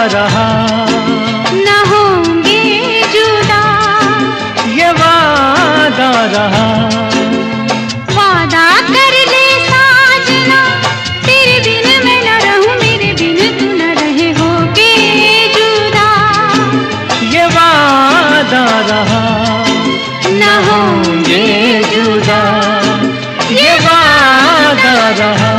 रहा, न होंगे जुदा, ये वादा रहा। वादा कर ले साजना, तेरे बिन मैं न रहूं, मेरे बिन तू न रहे, होगे जुदा, ये वादा रहा, न होंगे जुदा, ये वादा रहा।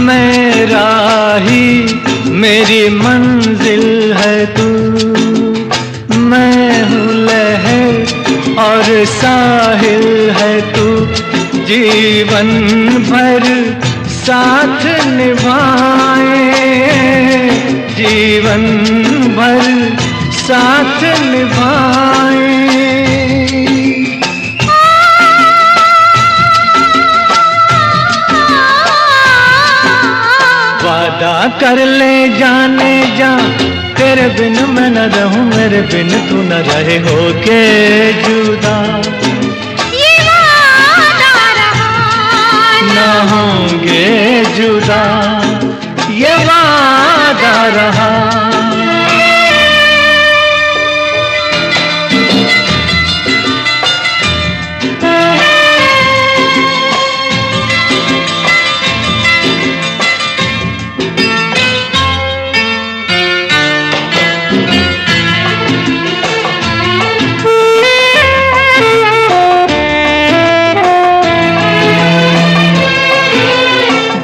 मेरा ही मेरी मंजिल है तू, मैं हूँ लहर और साहिल है तू, जीवन भर साथ निभाए, जीवन भर साथ निभाए। वादा कर ले जाने जा, तेरे बिन मैं न रहूं, मेरे बिन तू न रहे, होके जुदा, ये वादा रहा, न होंगे जुदा, ये वादा रहा।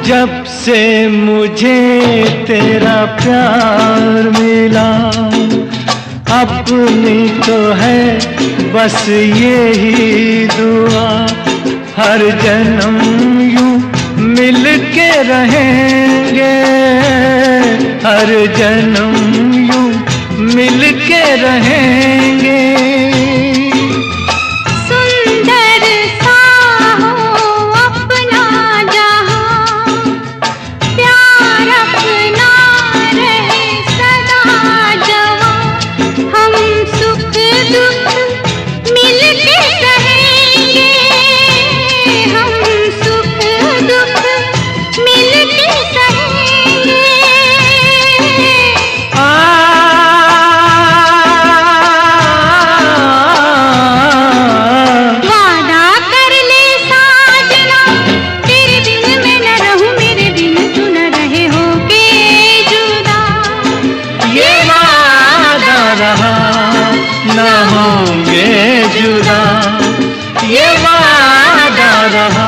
जब से मुझे तेरा प्यार मिला, अपनी तो है बस यही दुआ, हर जन्म यूं मिल के रहेंगे, हर जन्म यूं मिल के रहेंगे। न होंगे जुदा, ये वादा रहा।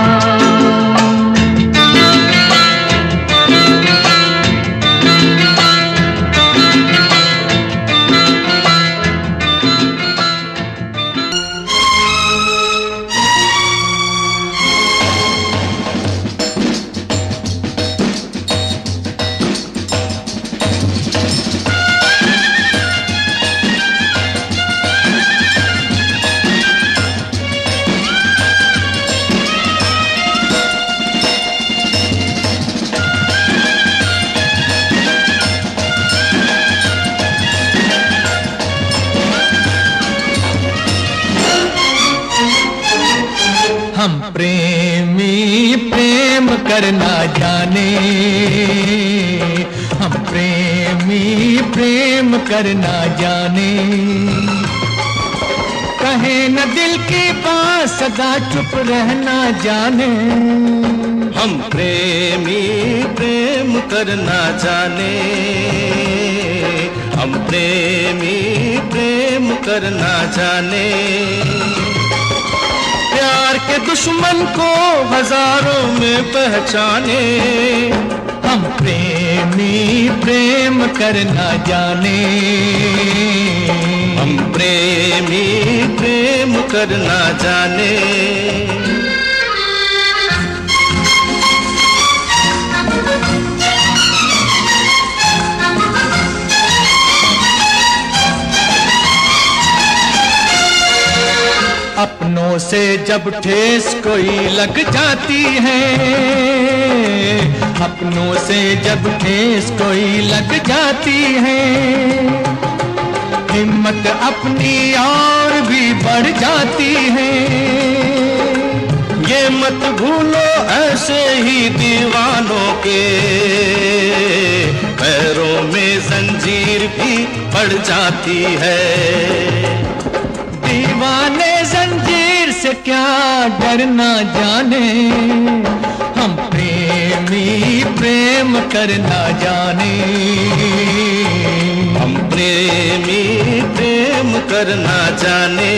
हम प्रेमी प्रेम करना जाने, हम प्रेमी प्रेम करना जाने, कहे न दिल की बात सदा चुप रहना जाने। हम प्रेमी प्रेम करना जाने, हम प्रेमी प्रेम करना जाने, प्यार के दुश्मन को हजारों में पहचाने, हम प्रेमी प्रेम करना जाने, हम प्रेमी प्रेम करना जाने। अपनों से जब ठेस कोई लग जाती है, अपनों से जब ठेस कोई लग जाती है, हिम्मत अपनी और भी बढ़ जाती है। ये मत भूलो ऐसे ही दीवानों के पैरों में जंजीर भी पड़ जाती है। दीवाने जंजीर से क्या डरना जाने, हम प्रेमी प्रेम करना जाने, हम प्रेमी प्रेम करना जाने।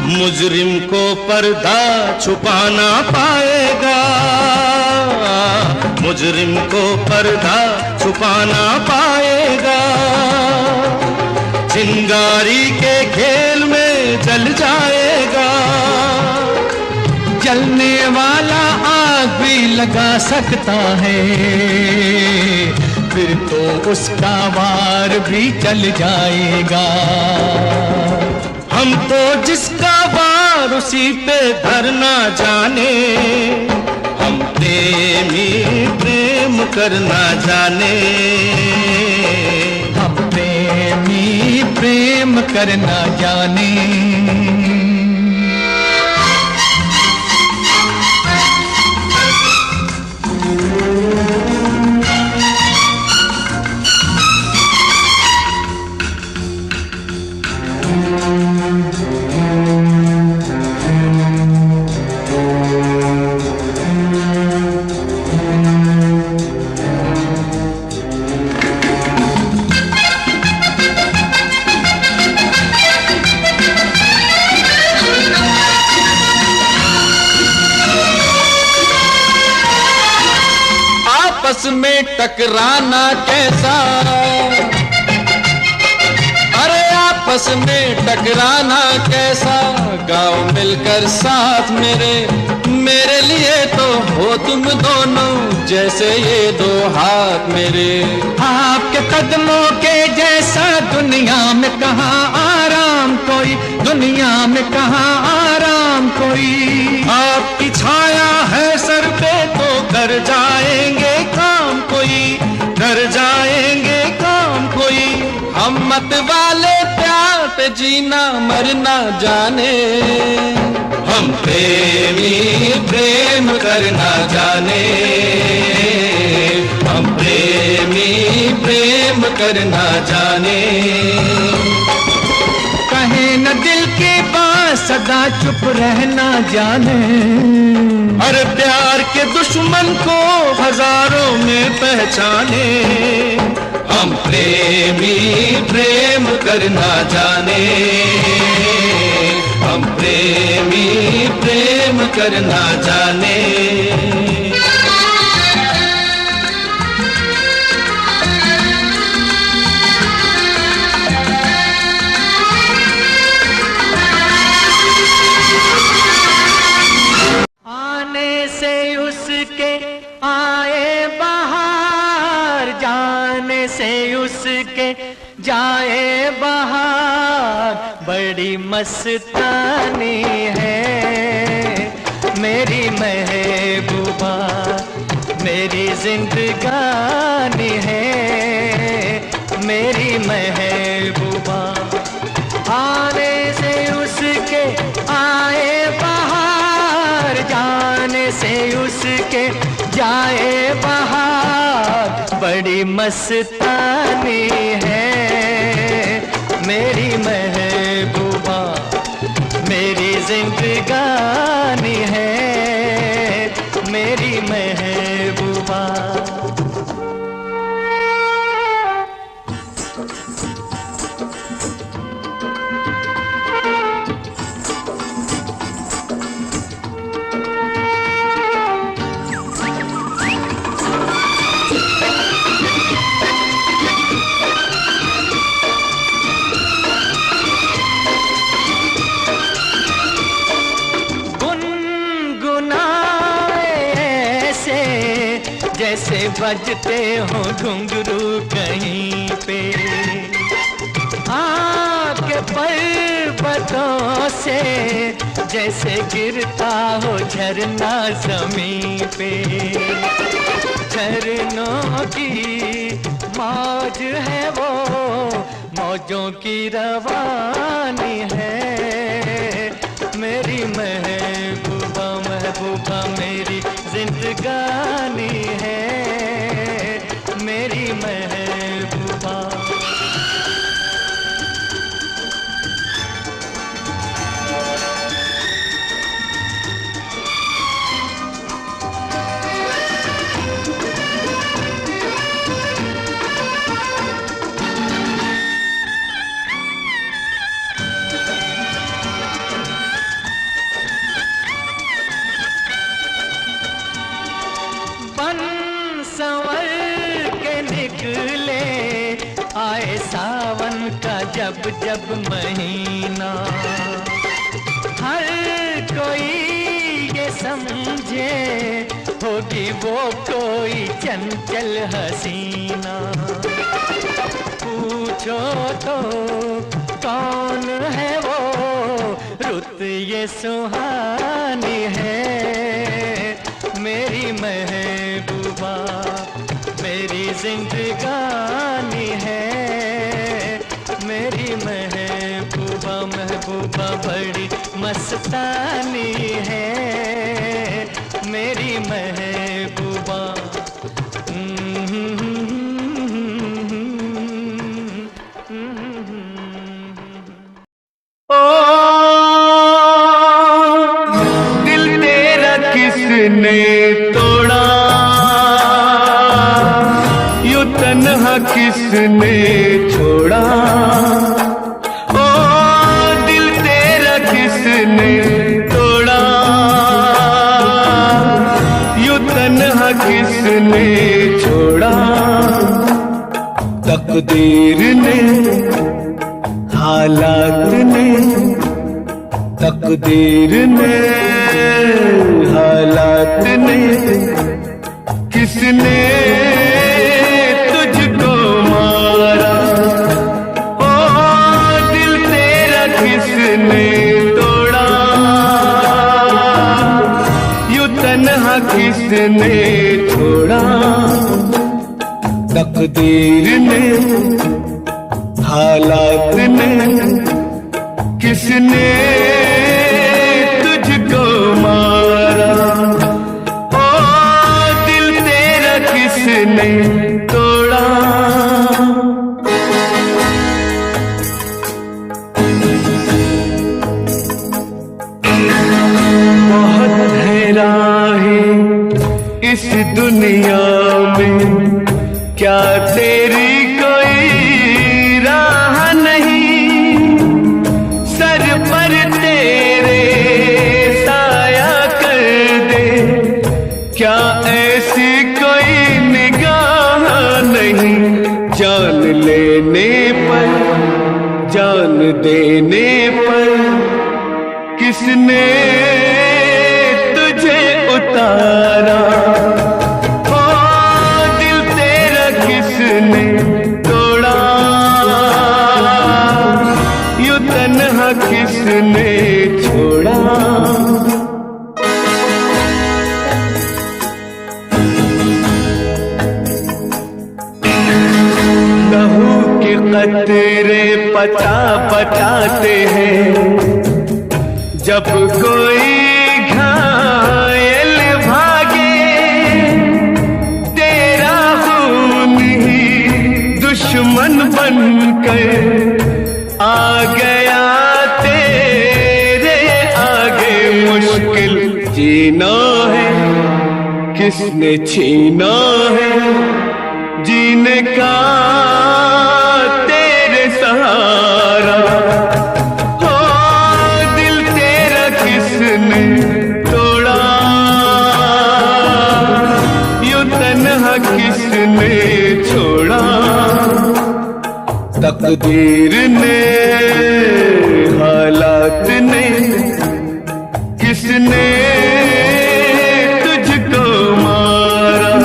मुजरिम को पर्दा छुपाना पाएगा, मुजरिम को पर्दा छुपाना पाएगा। चिंगारी के खेल में जल जाएगा। जलने वाला आग भी लगा सकता है, फिर तो उसका वार भी चल जाएगा। हम तो जिसका वार उसी पे धरना जाने, हम प्रेमी प्रेम करना जाने, हम प्रेमी प्रेम करना जाने। आपस में टकराना कैसा, अरे आपस में टकराना कैसा। गाओ मिलकर साथ मेरे, मेरे लिए तो हो तुम दोनों जैसे ये दो हाथ मेरे। आपके कदमों के जैसा दुनिया में कहाँ आराम कोई, दुनिया में कहाँ आराम कोई। आपकी छाया है सर पे तो कर जाएंगे काम कोई, कर जाएंगे काम कोई। हम मत वाले प्यार पे जीना मरना जाने, हम प्रेमी प्रेम करना जाने, हम प्रेमी प्रेम करना जाने। कहे न दिल की बात सदा चुप रहना जाने, हर प्यार के दुश्मन को हजारों में पहचाने। हम प्रेमी प्रेम करना जाने, हम प्रेमी प्रेम करना जाने। आने से उसके आए बहार, जाने से उसके जाए बहार। बड़ी मस्तानी है मेरी महबूबा, मेरी जिंदगानी है मेरी महबूबा। आने से उसके आए बहार, जाने से उसके जाए बहार। बड़ी मस्तानी है मेरी महबूबा, मेरी जिंदगानी है जैसे बजते हो घुंघरू कहीं पे, आके पर्वतों से जैसे गिरता हो झरना जमीन पे। झरनों की मौज है वो, मौजों की रवानी है। मेरी महबूबा महबूबा मेरी जिंदगानी है, मेरी महबूबा। आए सावन का जब जब महीना, हर कोई ये समझे होगी वो कोई चंचल हसीना। पूछो तो कौन है वो, रुत ये सुहानी है। मेरी महबूबा मेरी जिंदगानी है, मेरी महबूबा महबूबा बड़ी मस्तानी है, मेरी महबूबा। ओ दिल तेरा किसने तोड़ा, यूं तन्हा किसने छोड़ा। ओ दिल तेरा किसने तोड़ा, यूं तन्हा किसने छोड़ा। तकदीर ने हालात ने, तकदीर ने हालात ने, किसने तुझको मारा। ओ दिल तेरा किसने तोड़ा, यूं तन्हा किसने छोड़ा। तकदीर ने हालात ने, किसने तुझको मारा। ओ दिल तेरा किसने तोड़ा। बहुत है राहें इस दुनिया में, क्या तेरी कोई राह नहीं। सर पर तेरे साया कर दे, क्या ऐसी कोई निगाह नहीं। जान लेने पर जान देने पर, किसने तुझे उतारा। ओ दिल तेरा किसने तोड़ा, यूं तन्हा किसने छोड़ा। लहू के कतरे पता बताते हैं, जब कोई घायल भागे। तेरा खून ही दुश्मन बनकर आ गया तेरे आगे। मुश्किल जीना है किसने छीना है, जीने का तेरे सहारा। हो दिल तेरा किसने तोड़ा, यूं तन्हा किसने छोड़ा। तकदीर ने हालात ने, किसने तुझको मारा।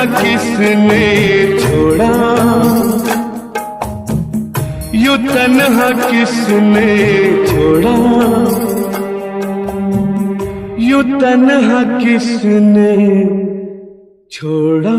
किसने छोड़ा, यूं तन्हा किसने छोड़ा, यूं तन्हा किसने छोड़ा।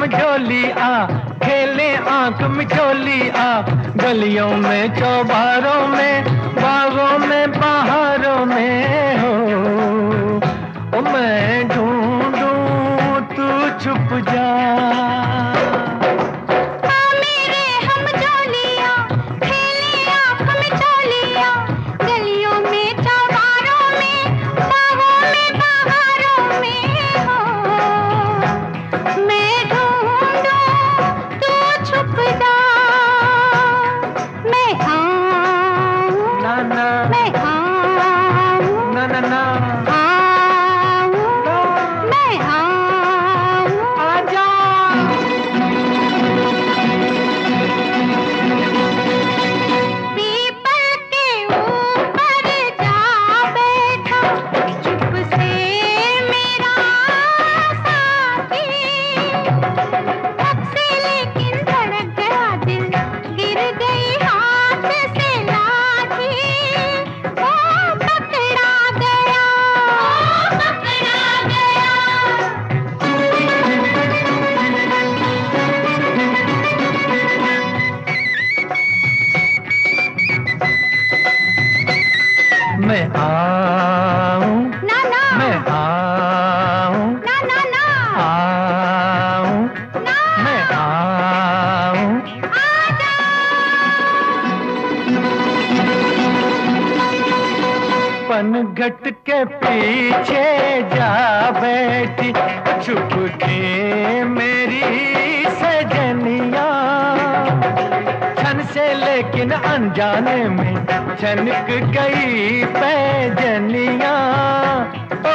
झोली आ खेले आंख मिचोली आ, गलियों में चौबारों में बागों में बहारों में हो, ओ मैं ढूंढूं तू छुप जा। मैं आऊं ना ना, मैं आऊं ना ना ना, आऊं ना, मैं आऊं आजा। पनघट के पीछे जा बैठी छुप के मेरी सजनिया, छन से लेकिन अनजाने में छनक गई पैजनिया, ओ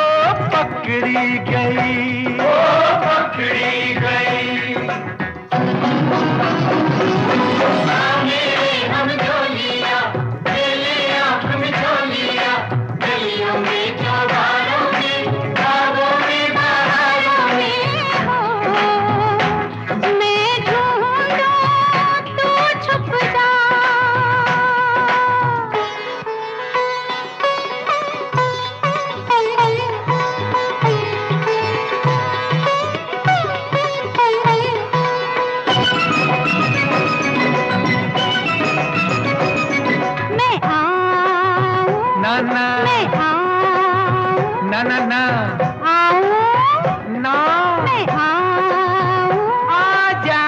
पकड़ी गई, ओ पकड़ी गई। हम झोलिया खेले आंख में झोलिया, गलियों में चौबारों में बागों में बहारों में हो, मैं ढूंढूं तू छुप जा। ना ना ना आऊं ना, मैं आऊं आजा।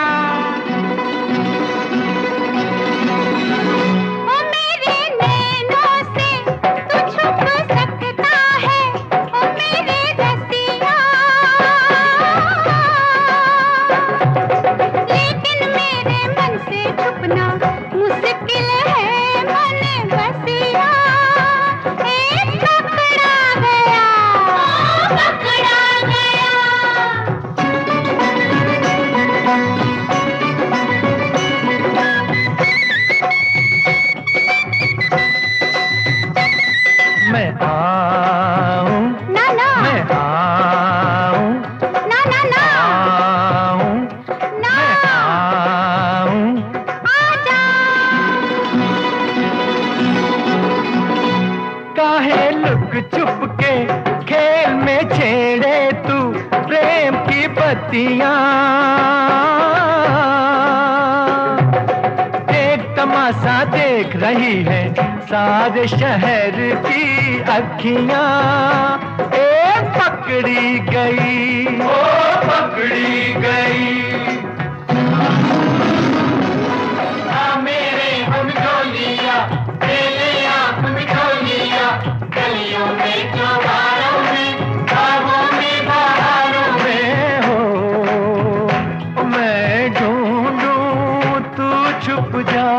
ओ मेरे नैनों से तू छुप सकता है, ओ मेरे रसिया, लेकिन मेरे मन से छुपना मुश्किल है मन बसिया। मैं आऊं ना ना, मैं आऊं ना ना ना, आऊं ना, मैं आऊं आजा। काहे लुक छुप के खेल में छेड़े तू प्रेम की बत्तियां, देख तमाशा देख रही है सारे शहर की अखियां पकड़ी गई, ओ पकड़ी गई। मेरे हम ढोलिया मेरे आप ढोलिया, गलियों में चौबारों में बागों में बहारों में हो। मैं ढूंढूं तू छुप जा,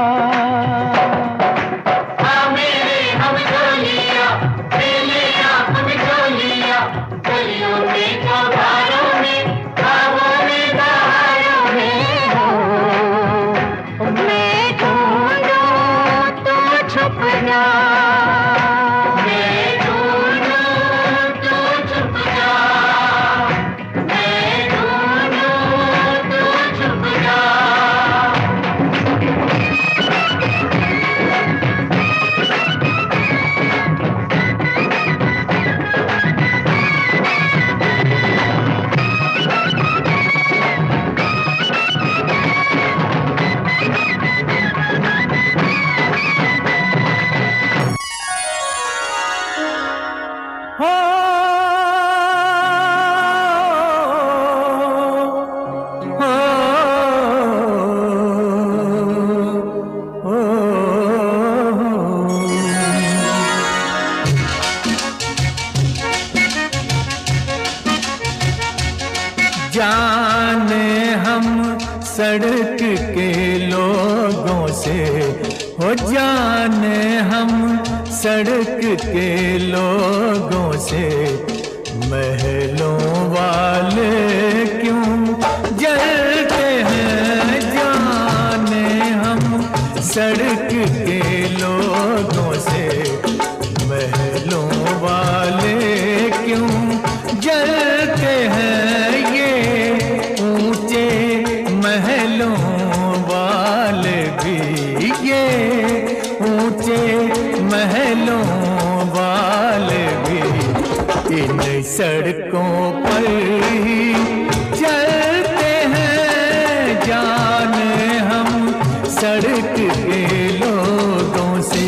जाने हम सड़क के लोगों से, हो जाने हम सड़क के लोगों से, महलों वाले क्यों जलते हैं। जाने हम सड़क के लोगों से, महलों वाले क्यों जलते हैं। महलों वाले भी, ये ऊंचे महलों वाले भी इन सड़कों पर ही चलते हैं। जाने हम सड़क के लोगों से।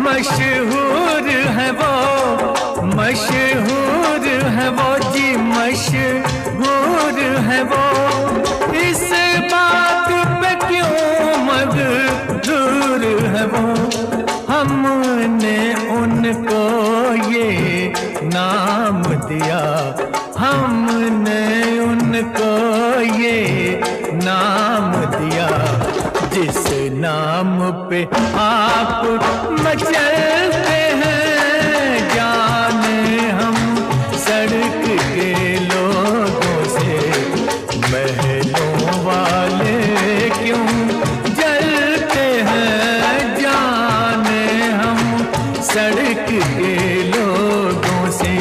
मशहूर है वो, मशहूर है वो जी, मशहूर है वो। इस बात पे क्यों मजबूर है वो। हमने उनको ये नाम दिया, हमने उनको ये नाम दिया, जिस नाम पे आप मचलते हैं। जाने हम सड़क के लोगों से, महलों वाले क्यों जलते हैं। जाने हम सड़क के लोगों से।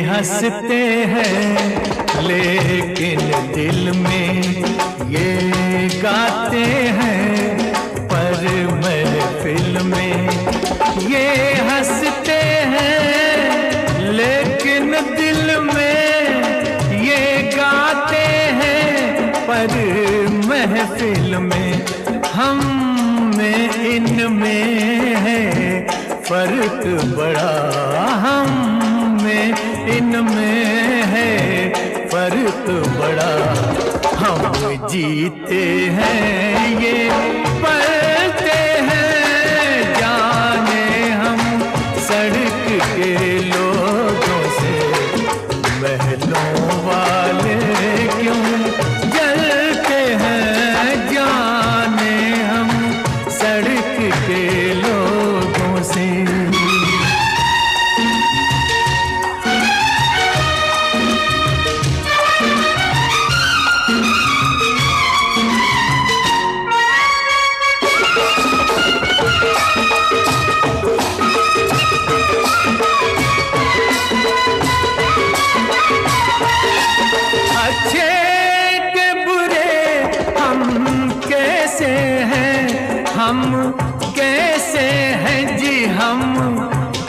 हंसते हैं लेकिन दिल में ये गाते हैं, पर महफिल में ये हंसते हैं लेकिन दिल में ये गाते हैं, पर महफिल में हम में इनमें है फर्क बड़ा। हम इनमें है फर्क बड़ा। हम जीते हैं ये पलते हैं। जाने हम सड़क के लोगों से, महलों हम कैसे हैं जी, हम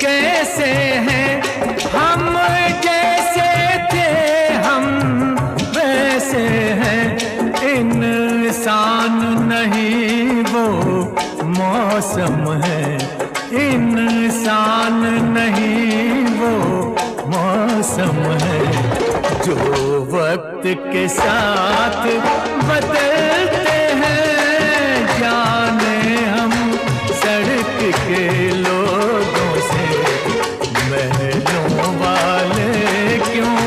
कैसे हैं, हम जैसे थे हम वैसे हैं। इंसान नहीं वो मौसम है, इंसान नहीं वो मौसम है, जो वक्त के साथ बदलते हैं। जाने हम सड़क के लोगों से महलों वाले क्यों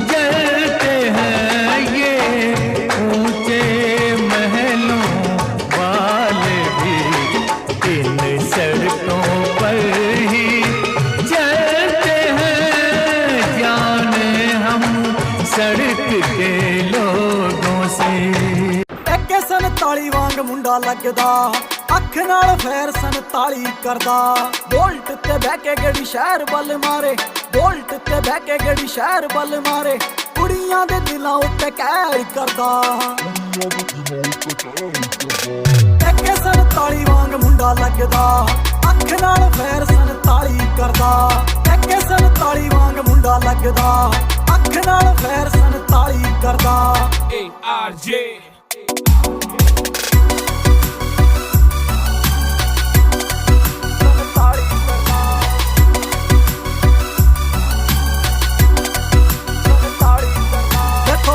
जलते हैं, ये ऊंचे महलों वाले भी इन सड़कों पर ही चलते हैं। जाने हम सड़क के लोगों से। टैके 47 वांग मुंडा लगदा, अख नाल फैर 47 करदा। बोल्ट ते बह के गड़ी शहर बल मारे, बोल्ट ते बह के गड़ी शहर बल मारे। कुड़ियां दे दिलां उत्ते कहर करदा। टैके 47 वांग मुंडा लगदा, अख नाल फैर 47 करदा। टैके 47 वांग मुंडा लगदा, अख नाल फैर 47 करदा। ARJ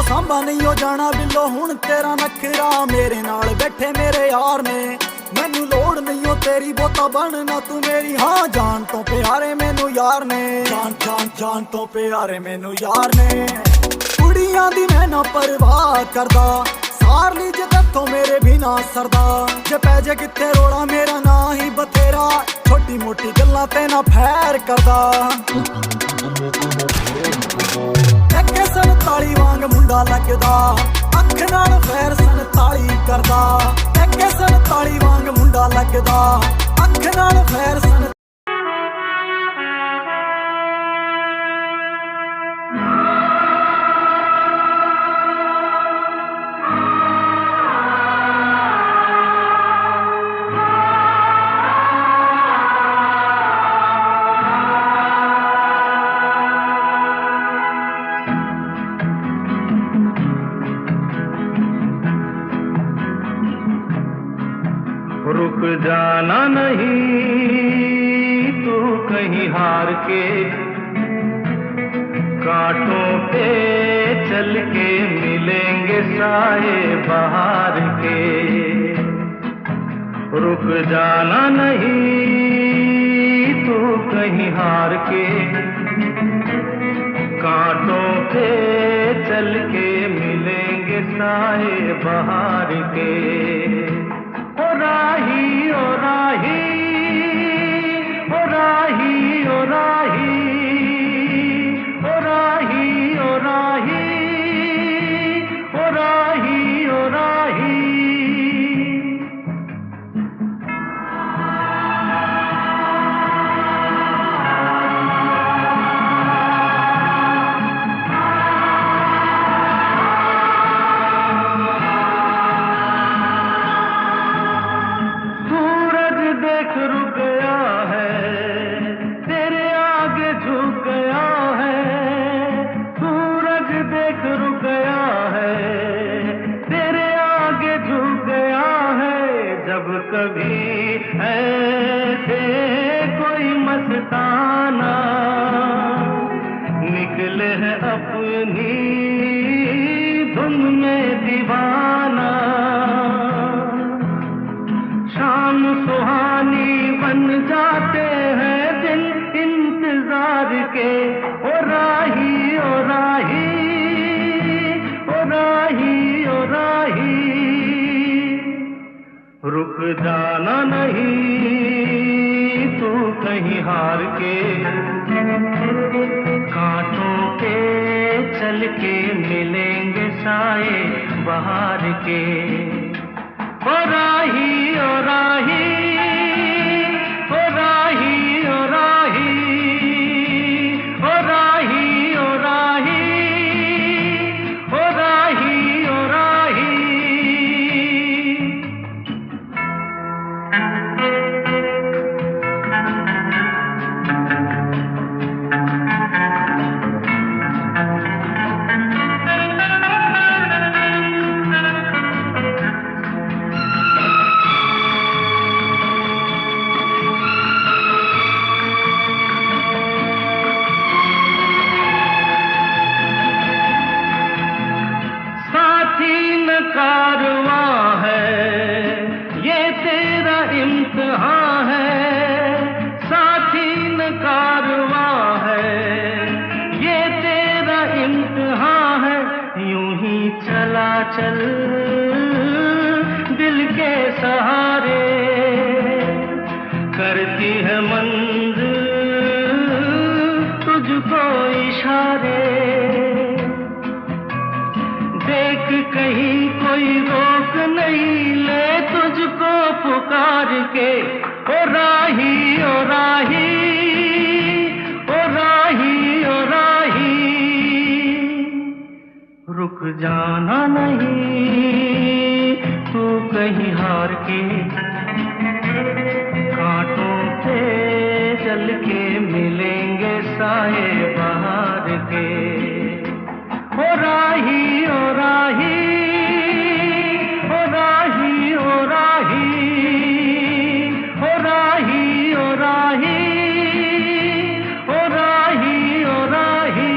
सांबा नहीं हो जाना बिल्लो हुण तेरा नखरा, मेरे नाल बैठे मेरे यार ने। मैनू लोड़ नहीं हो तेरी बोता बनना तू मेरी, हाँ जान तो प्यारे मैनू यार ने। जान जान जान तो प्यारे मैनू यार ने। कुड़ियां दी मैं ना परवाह करदा, सार ली जे तत्थों मेरे भी ना सरदा। जे पै जे किथे रोड़ा मेरा ना ही बथेरा, छोटी मोटी गल्लां ते ना फैर करदा। टैके 47 वांग मुंडा लगदा, अख नाल फैर 47 करदा। टैके 47 वांग मुंडा लगदा, अख नाल फैर 47। रुक जाना नहीं तू कहीं हार के, कांटों पे चल के मिलेंगे साए बहार के। रुक जाना नहीं तू कहीं हार के, कांटों पे चल के मिलेंगे साए बहार के। ओ राही ओ राही ओ राही ओ राही ओ राही ओ राही ओ राही ओ राही। रुक गया है तेरे आगे झुक गया है, सूरज देख रुक गया है तेरे आगे झुक गया है। जब कभी ऐसे कोई मस्ताना निकले है अपनी धुन में दीवाना, शाम सुहानी बन जाते हैं दिन इंतजार के। ओ राही ओ राही ओ राही ओ राही। रुक जाना नहीं तू कहीं हार के, कांटों पे चल के मिलेंगे साए बहार के। ओ राही ओ राही ओ राही ओ राही ओ राही ओ राही ओ राही ओ राही। चल दिल के सहारे, करती है मंजिल तुझको इशारे। देख कहीं कोई रोक नहीं ले तुझको पुकार के, ओ राही ओ राही ओ राही ओ राही। रुक जाना नहीं तू कहीं हार के, कांटों पे चल के मिलेंगे साए बहार के। ओ राही ओ राही ओ राही ओ राही ओ राही ओ राही ओ राही ओ राही।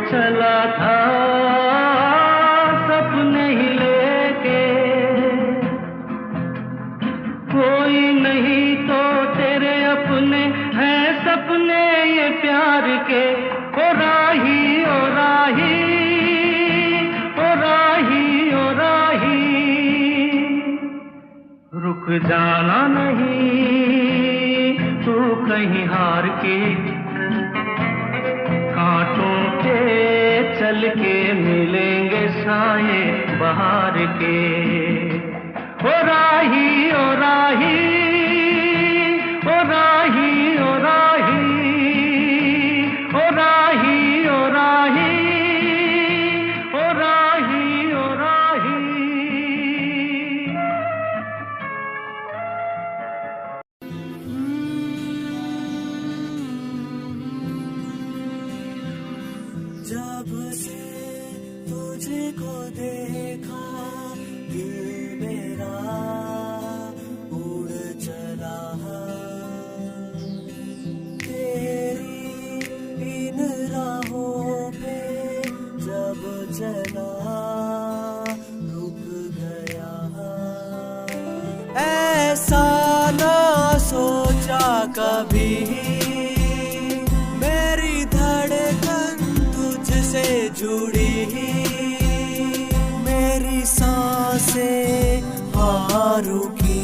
चला था सपने ही लेके, कोई नहीं तो तेरे अपने हैं सपने ये प्यार के। ओ राही ओ राही ओ राही ओ राही। रुक जाना नहीं तू कहीं हार के, कांटों पे चल के मिलेंगे साए बहार के। ओ राही ओ राही ओ राही ओ राही ओ राही ओ राही ओ राही ओ राही। जब से तुझको देखा दिल मेरा उड़ चला, तेरी इन राहों पे जब चला रुक गया। ऐसा ना सोचा कभी मेरी धड़कन तुझसे जुड़ी, मेरी सांसें हाँ रुकी।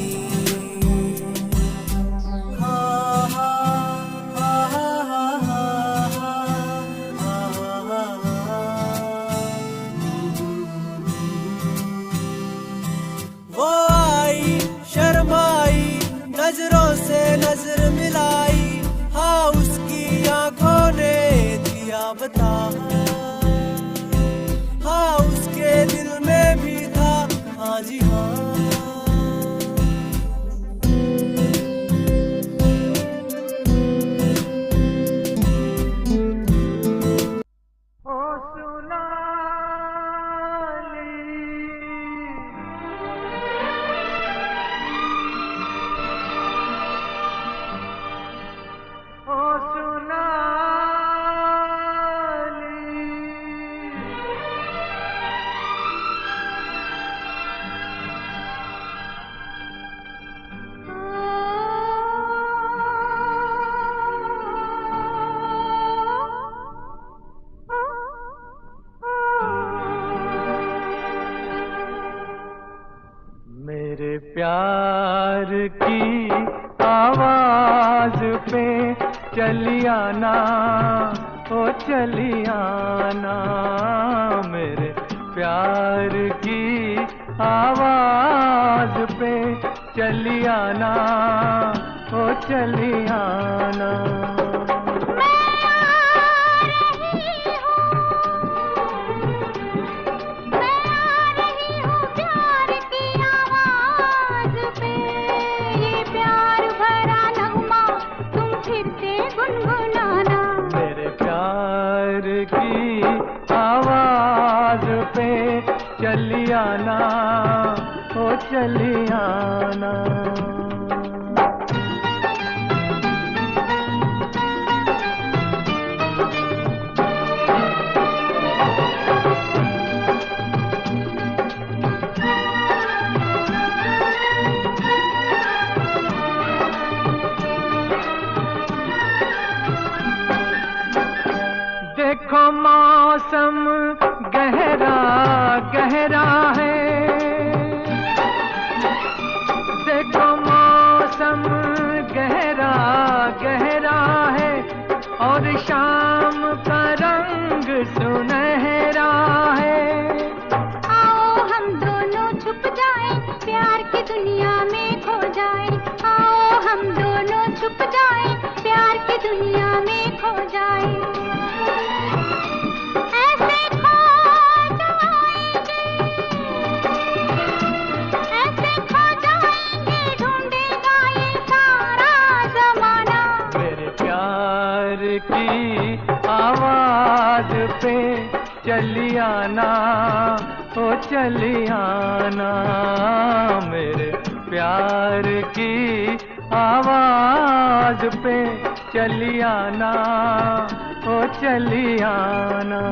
वो आई शर्माई नजरों से नजर मिलाई, हाँ उसकी आंखों ने दिया बता, हाँ उसके दिल में भी था हाँ जी हाँ। मेरे प्यार की आवाज पे चली आना, ओ चली आना। मेरे प्यार की आवाज पे चली आना, चली आना। चली आना, ओ चली आना। देखो मौसम गहरा गहरा है, देखो मौसम गहरा गहरा है, और शाम का रंग सुनहरा है। आओ हम दोनों छुप जाएं, प्यार की दुनिया में खो जाएं। आओ हम दोनों छुप जाएं, प्यार की दुनिया में खो जाएं। आवाज पे चली आना, ओ चली आना। मेरे प्यार की आवाज पे चली आना, ओ चली आना।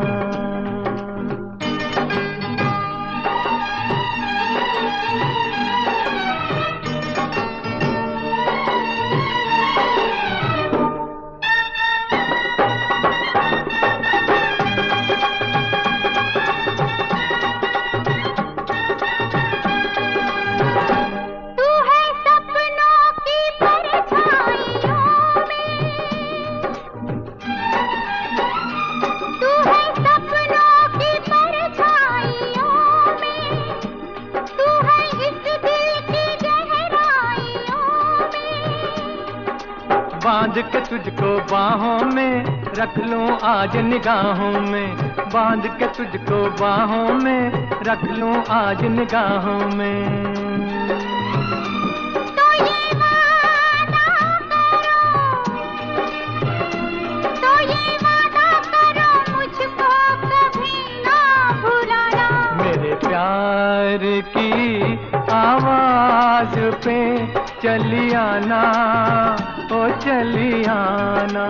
बांध के तुझको बाहों में रख लूं आज निगाहों में, बांध के तुझको बाहों में रख लूं आज निगाहों में। तो ये वादा करो मुझको कभी ना भुलाना। मेरे प्यार की आवाज पे चली आना, ओ चली आना।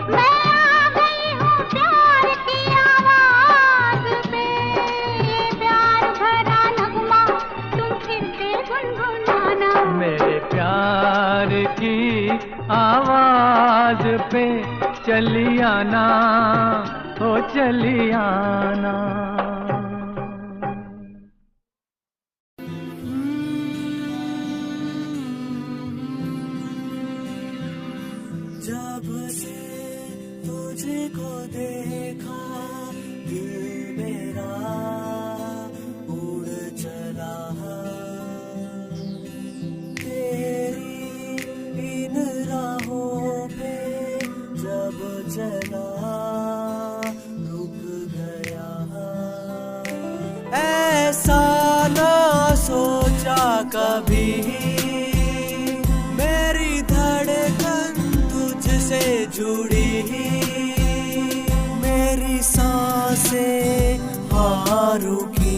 मैं आ गई हूँ प्यार की आवाज पे, ये प्यार भरा नगमा तुम फिर से गुनगुनाना। मेरे प्यार की आवाज पे चली आना, ओ चली आना। जब से तुझको देखा दिल मेरा उड़ चला, तेरी इन राहों पे जब चला रुक गया। ऐसा ना सोचा कभी मेरी धड़कन तुझसे जुड़ी, मेरी सांसें हाँ रुकी।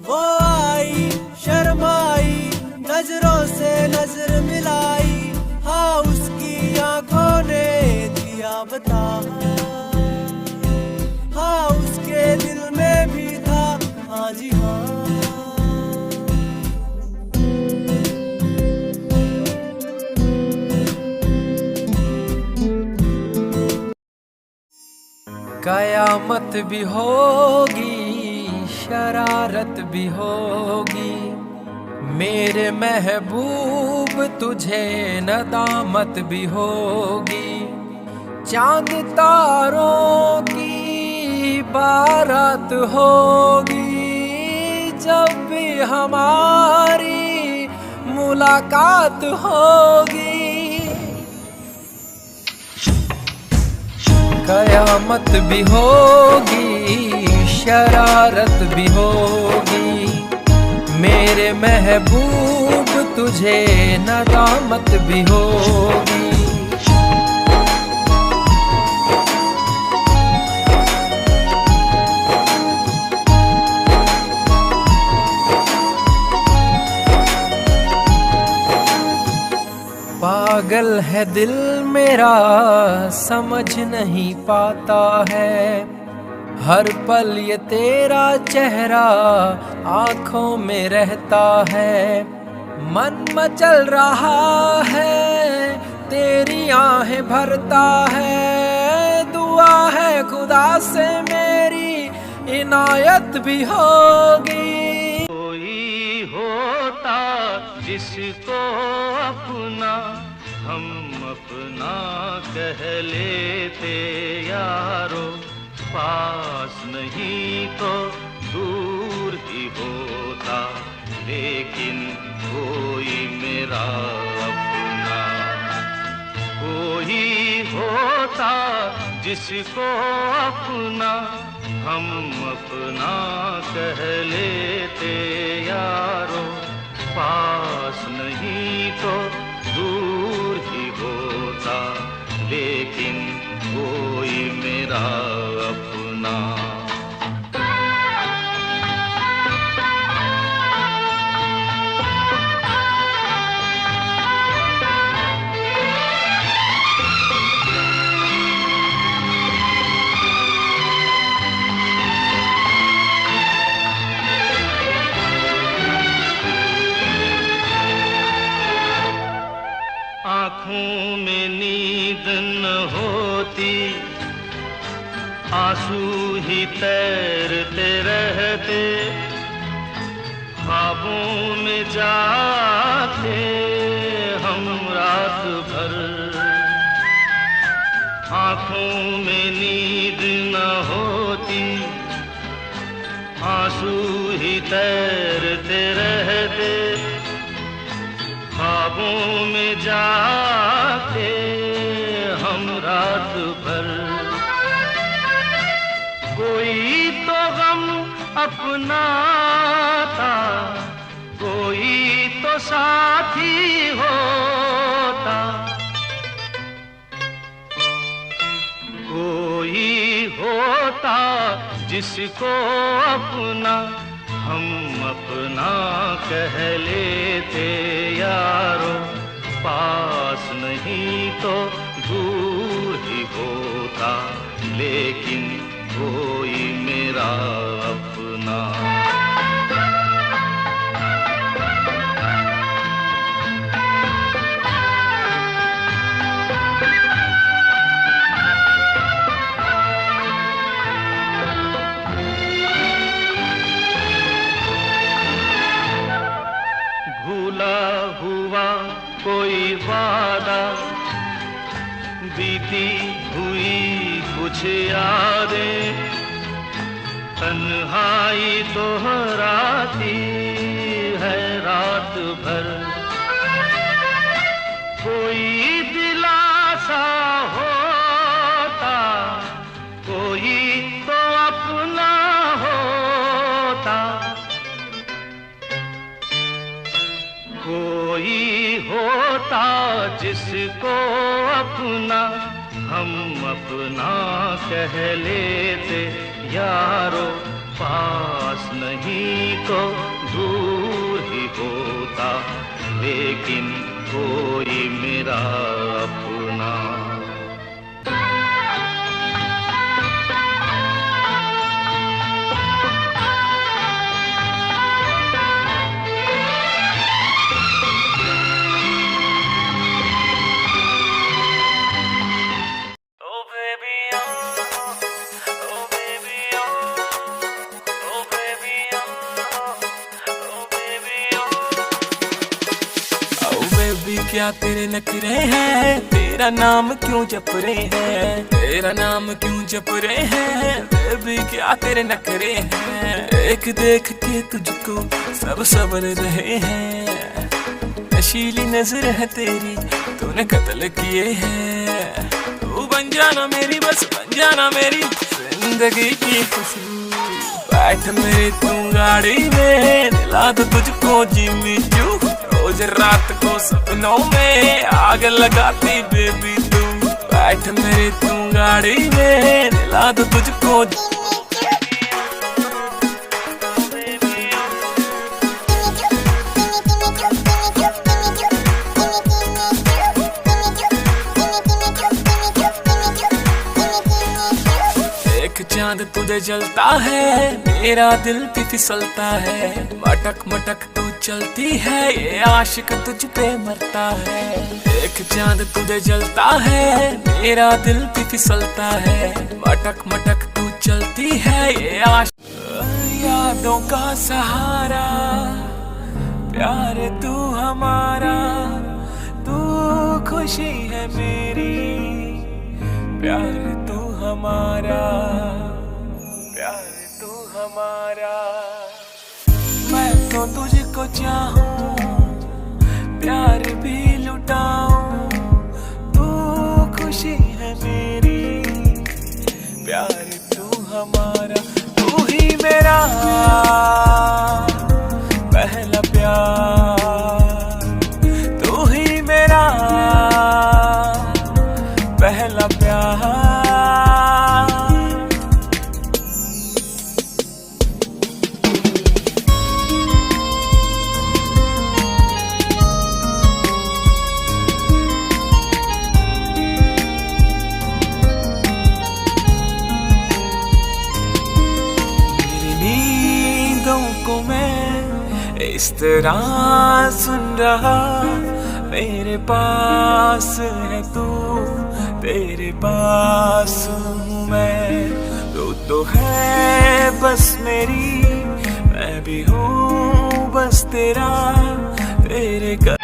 वो आई शर्माई, नजरों से नजर मिलाई, हाँ उसकी आंखों ने दिया बता, हाँ उसके दिल में भी था, हाँ जी हाँ। कयामत भी होगी, शरारत भी होगी, मेरे महबूब तुझे नदामत भी होगी, चांद तारों की बारात होगी, जब भी हमारी मुलाकात होगी। कयामत भी होगी, शरारत भी होगी, मेरे महबूब तुझे नदामत भी होगी। पागल है दिल मेरा, समझ नहीं पाता है, हर पल ये तेरा चेहरा आँखों में रहता है। मन मचल रहा है, तेरी आहें भरता है, दुआ है खुदा से मेरी इनायत भी होगी। कोई होता जिसको अपना हम अपना कह लेते यारो, पास नहीं तो दूर ही होता, लेकिन कोई मेरा अपना। कोई होता जिसको अपना हम अपना कह लेते यारो, पास नहीं तो दूर ही होता, लेकिन कोई मेरा अपना। आँखों में नींद न होती, आंसू ही तैरते रहते, ख्वाबों में जाते हम रात भर। आँखों में नींद न होती, आंसू ही तैरते रहते, ख्वाबों में जाते हम रात भर। कोई तो गम अपना था, कोई तो साथी होता, कोई होता जिसको अपना हम अपना कह लेते यारो, पास नहीं तो दूर ही होता, लेकिन कोई मेरा अपना। भूला हुआ कोई वादा, बीती हुई कुछ यादें, तन्हाई दोहराती है रात भर। कोई दिलासा होता, कोई तो अपना होता, कोई होता जिसको अपना हम अपना कह लेते यारो, पास नहीं तो दूर ही होता, लेकिन कोई मेरा अपना। बेबी क्या तेरे नखरे हैं, तेरा नाम क्यों जप रहे हैं, तेरा नाम क्यों जप रहे हैं, बेबी क्या तेरे नखरे हैं। देख देख के तुझको सब सबर रहे हैं, नशीली नजर है तेरी तूने कत्ल किए हैं। तू बन जाना मेरी, बस बन जाना मेरी जिंदगी की खुशबू। बैठ मेरी तू गाड़ी में, दिला दो तुझको जिमी चू, रोज रात को सपनों में आग लगाती बेबी तू। बैठ मेरी तू गाड़ी में, दिला दो तुझको चांद तुझे जलता है, मेरा दिल भी फिसलता है। मटक मटक तू चलती है, ये आशिक तुझ पे मरता है। एक चांद तुझे जलता है, मेरा दिल भी फिसलता है। मटक मटक तू चलती है, ये आशिक यादों का सहारा। प्यार तू हमारा, तू खुशी है मेरी। प्यार तू हमारा, प्यार तू हमारा। मैं तो तुझको चाहूं, प्यार भी लुटाऊं, तू खुशी है मेरी। प्यार तू हमारा, तू ही मेरा पहला प्यार, तू ही मेरा पहला प्यार। को मैं इस तरह सुन रहा, मेरे पास है तू, तेरे पास हूँ मैं। तू तो है बस मेरी, मैं भी हूँ बस तेरा, तेरे कर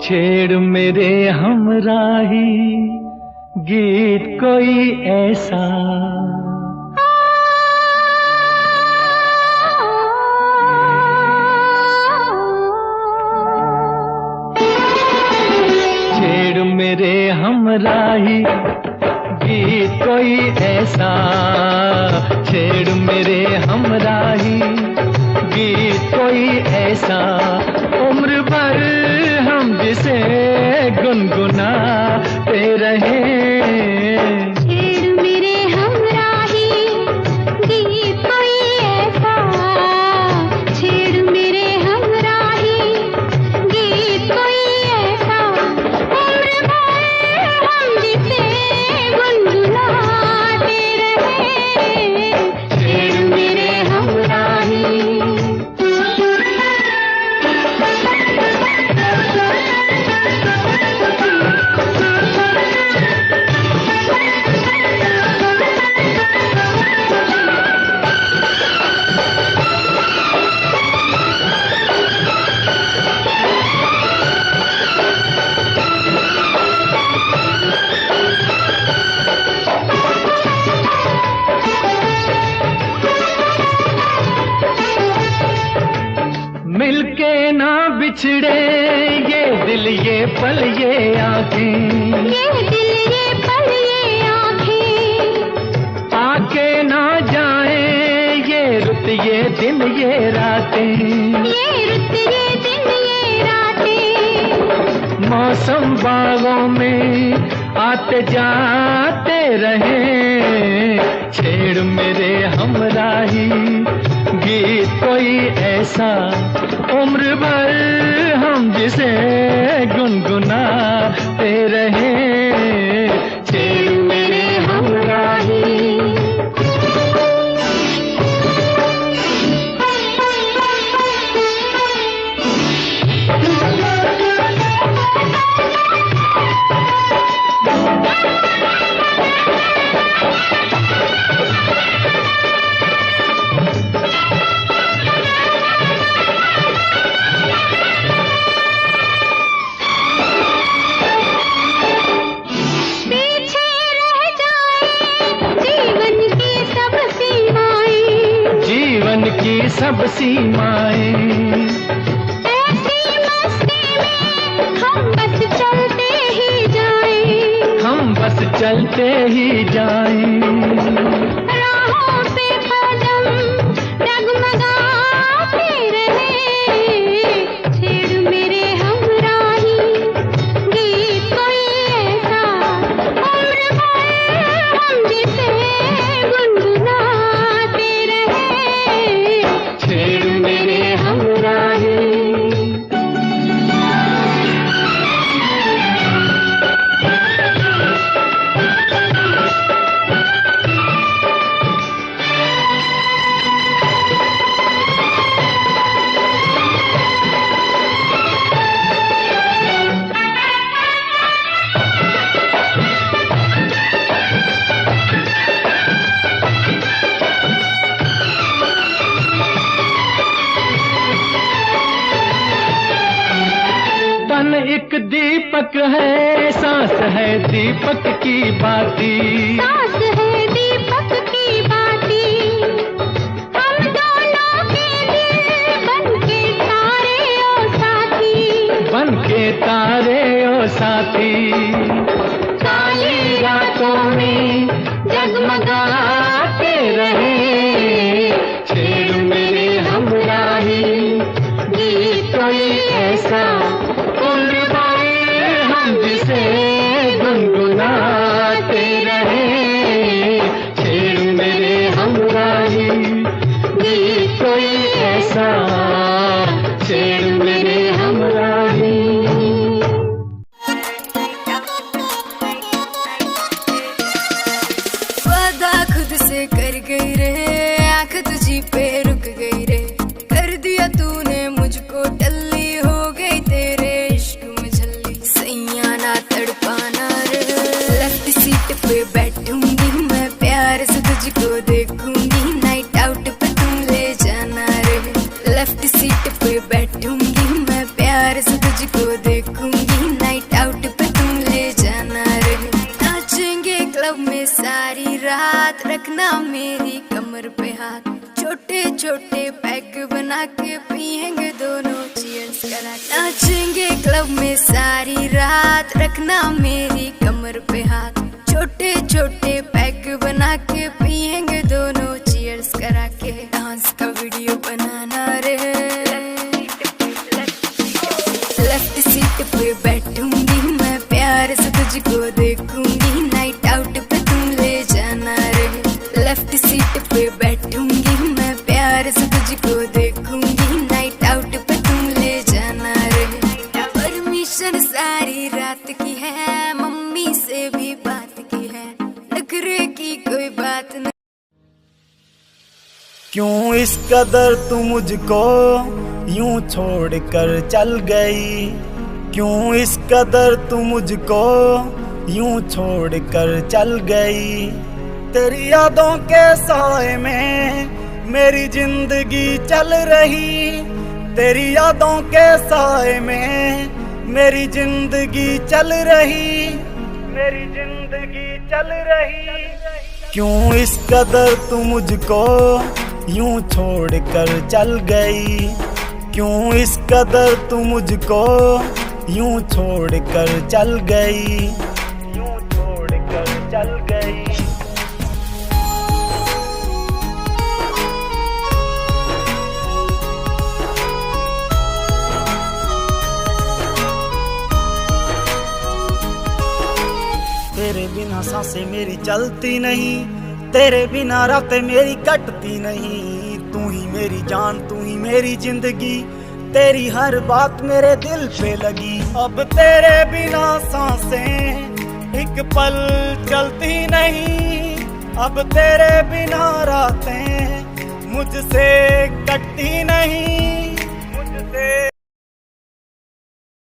छेड़ मेरे हमराही गीत कोई ऐसा, छेड़ मेरे हमराही गीत कोई ऐसा, छेड़ मेरे हमराही गीत कोई ऐसा। उम्र भर हम जिसे गुनगुनाते रहे। छेड़ मेरे हमराही गीत कोई ऐसा, छेड़ मेरे हमराही गीत कोई ऐसा। उम्र भर हम जिसे गुनगुनाते रहे। छेड़ मेरे हमराही। मिलके ना बिछड़े ये दिल ये पल ये आँखें, ये दिल ये पल ये आँखें। आके ना जाए ये रुत ये दिन ये रातें, ये रुत ये दिन ये रातें। मौसम बागों में आते जाते रहे। छेड़ मेरे हमराही गीत कोई ऐसा, उम्र भर हम जिसे गुनगुनाते रहे। छेड़ मेरे हमराही। सब सीमाएं। ऐसी मस्ती में हम बस चलते ही जाएं, हम बस चलते ही जाएं। राहों पे कदम डगमगाते रहे, छेड़ मेरे हमराही गीत कोई ऐसा, उम्र भर हम जिसे गुनगुनाते रहे, छेड़ मेरे हमराही। तन एक दीपक है, सांस है दीपक की बाती, सांस है दीपक की बाती, हम दोनों के दिल बनके तारे ओ साथी, बनके तारे ओ साथी। काली रातों में जगमगाते रहे, छेड़ मेरे हमराही गीत कोई ऐसा, उम्र भर हम जिसे गुनगुनाते रहे, छेड़ मेरे हमराही गीत कोई ऐसा, छेड़ मेरे हमराही। वादा खुद से कर गई रे, आंख तुझी पे रुक गई रे, कर दिया तूने मुझको टल्ली, हो गई तेरे इश्क में झल्ली, सैया ना तड़पाना रे। लेफ्ट सीट पे बैठूंगी मैं, प्यार से तुझको देखूंगी, नाइट आउट पे तुम ले जाना रे। लेफ्ट सीट पे बैठूंगी मैं, प्यार से तुझको देखूंगी, नाइट आउट पे तुम ले जाना रे। नाचेंगे क्लब में सारी रात, रखना मेरी कमर पे हाथ, छोटे छोटे पैक बना के पिएंगे दोनों चीयर्स करा। नाचेंगे क्लब में सारी रात, रखना मेरी कमर पे हाथ, छोटे छोटे पैक बना के पिएंगे दोनों चीयर्स करा के। डांस का वीडियो बनाना रे, लेफ्ट सीट पे बैठूंगी मैं, प्यार से तुझको देखूंगी, नाइट आउट पे तुम ले जाना रे। लेफ्ट सीट पे बैठूंगी मैं, प्यार से तुझको देखूंगी, नाइट आउट पे तुम ले जाना रे। परमिशन सारी रात की है, मम्मी से भी बात की है, नखरे की कोई बात नहीं। क्यों इस कदर तू मुझको यूं छोड़ कर चल गई, क्यों इस कदर तू मुझको यूं छोड़ कर चल गई। तेरी यादों के साए में मेरी जिंदगी चल रही, तेरी यादों के साए में मेरी जिंदगी चल रही, मेरी जिंदगी चल रही। क्यों इस कदर तू मुझको यूं छोड़ कर चल गई, क्यों इस कदर तू मुझको यूं छोड़ कर चल गई, यूं छोड़ कर चल गई। तेरे बिना सांसें मेरी चलती नहीं, तेरे बिना रातें मेरी कटती नहीं। तू ही मेरी जान, तू ही मेरी जिंदगी, तेरी हर बात मेरे दिल पे लगी। अब तेरे बिना सांसें एक पल चलती नहीं, अब तेरे बिना रातें मुझसे कटती नहीं।